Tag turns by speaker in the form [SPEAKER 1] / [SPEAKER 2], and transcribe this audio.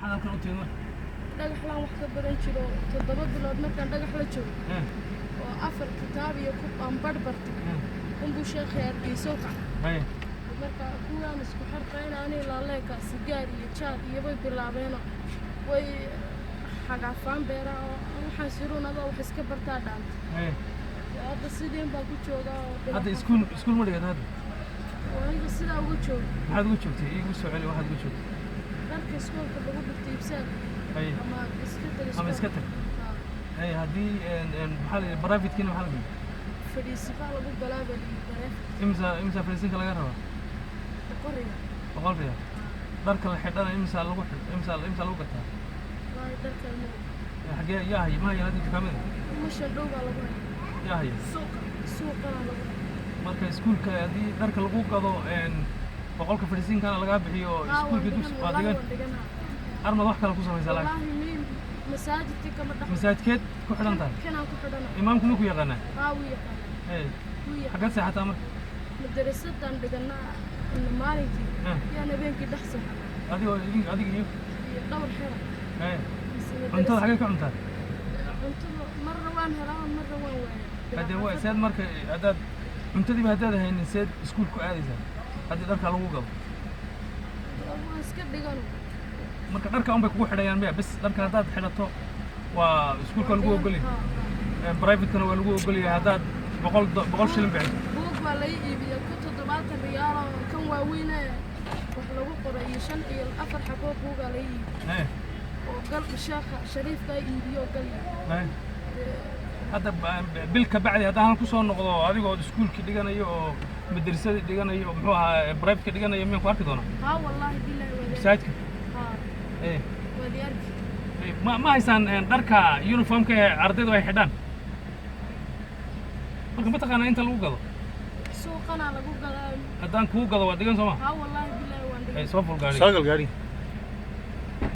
[SPEAKER 1] هذا كان أنت ما
[SPEAKER 2] dhagax laan wax ka baran jiro 7 bilood markaan dhagax la joogo oo 4 kitaab iyo ku barbartay kunbu sheekhay arkayso ka marka kuwaan isku xirqaynaan ilaa leeka sigaar iyo jaad iyo way bilaabeen way xagaafaan beera waxaan siroonada wax iska bartaa dhaantay hadda sideen baa ku joogaa
[SPEAKER 1] hadda iskuul ma dhigata hadda
[SPEAKER 2] waa sida ugu joog
[SPEAKER 1] maxaad ugu joogtay igu soo celi waxaad ugu joogtay
[SPEAKER 2] dharka iskuulka lagu dhigtay ibsaan ama
[SPEAKER 1] iska tag haddii maxaa private kina maxaa lagu
[SPEAKER 2] fadhiisifa lagu galaabay
[SPEAKER 1] imsa fadhiisinka laga rabaa boqol riyaal dharka la xidhana imsa lagu gataa
[SPEAKER 2] dharka
[SPEAKER 1] xagee yaa hay ma hayaan dukaamada
[SPEAKER 2] masha dhow baa lagu
[SPEAKER 1] yaa hay
[SPEAKER 2] suuqa lagu
[SPEAKER 1] marka iskuulka haddii dharka lagu gado boqolka fadhiisinkana laga bixiyo iskuulka dugsi waa dhigan armad wax kale ku samaysaa laakiin
[SPEAKER 2] masaajidka kama dhaxo
[SPEAKER 1] masaajidkeed ku xidhan tahay
[SPEAKER 2] kanaan ku xidhana
[SPEAKER 1] imaamku ma ku yaqaanaa
[SPEAKER 2] wuu yaqaanaa
[SPEAKER 1] xagad seexataa marka
[SPEAKER 2] madrasadan dhiganaa maalinkii yaa habeenkii dhex seexanaa
[SPEAKER 1] adiga iyo
[SPEAKER 2] dhowr xira
[SPEAKER 1] cuntada xagee ka cuntaa
[SPEAKER 2] cuntada marna waan helaa marna waan waayay
[SPEAKER 1] hadee waa seed marka haddaad cuntadiiba haddaad haynin seed iskuul ku aadaysaa haddii dharka lagu gado
[SPEAKER 2] waan iska dhigano
[SPEAKER 1] marka dharka un bay kugu xidhayaan miya bas dharka haddaad xidhato waa iskuulka lagu ogolyahay privatekana waa lagu ogolyahay haddaad boqol shilin bixiso
[SPEAKER 2] buug baa laga iibiya ku 70 riyaal oo kan waaweyne wax lagu qoray iyo 5 iyo 4 xabo buuga laga iibiya oo gal sheekha shariifka iibiyo gal hadda
[SPEAKER 1] bil ka bacdi haddaan ku soo noqdo adigoo iskuulka dhiganayo oo madrasada dhiganayo muxuu ahaa private dhiganayo miyaan ku arki doonaa
[SPEAKER 2] wallahi billahi
[SPEAKER 1] masaajidka
[SPEAKER 2] وديارك
[SPEAKER 1] ما هيسان دركا يونيفورم كأرديد وهي حدان marka ma taqaana inta lagu gado
[SPEAKER 2] suuqana lagu gado
[SPEAKER 1] hadaan ku gado waa digan Soomaa
[SPEAKER 2] wallahi billahi waan
[SPEAKER 1] digan soo ful gaari